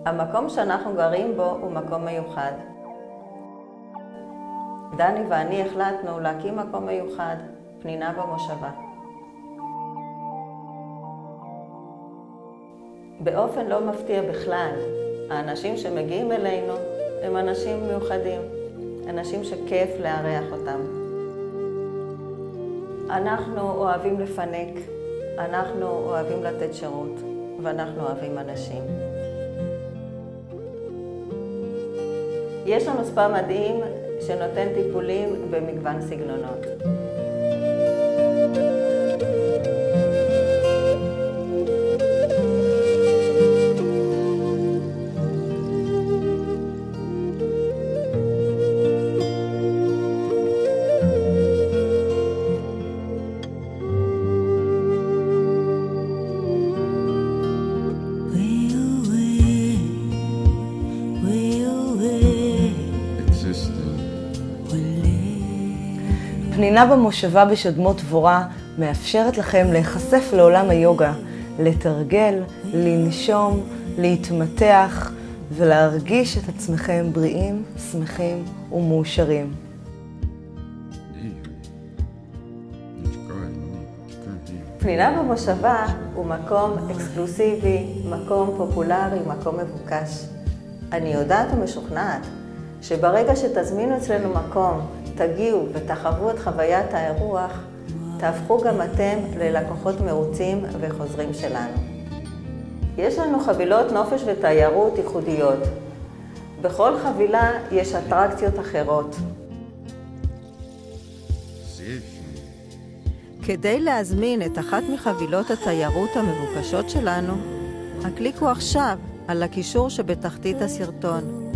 המקום שאנחנו גרים בו הוא מקום מיוחד. דני ואני החלטנו להקים מקום מיוחד, פנינה במושבה. באופן לא מפתיע בכלל, האנשים שמגיעים אלינו הם אנשים מיוחדים, אנשים שכיף לארח אותם. אנחנו אוהבים לפנק, אנחנו אוהבים לתת שירות, ואנחנו אוהבים אנשים. יש לנו ספא מדהים שנותן טיפולים במגוון סגנונות. פנינה במושבה בשדמות דבורה מאפשרת לכם להיחשף לעולם היוגה, לתרגל, לנשום, להתמתח ולהרגיש את עצמכם בריאים, שמחים ומאושרים. פנינה במושבה הוא מקום אקסקלוסיבי, מקום פופולרי, מקום מבוקש. אני יודעת ומשוכנעת שברגע שתזמינו אצלנו מקום, תגיעו ותחוו את חוויית האירוח, תהפכו גם אתם ללקוחות מרוצים וחוזרים שלנו. יש לנו חבילות נופש ותיירות ייחודיות. בכל חבילה יש אטרקציות אחרות. כדי להזמין את אחת מחבילות התיירות המבוקשות שלנו, הקליקו עכשיו על הקישור שבתחתית הסרטון.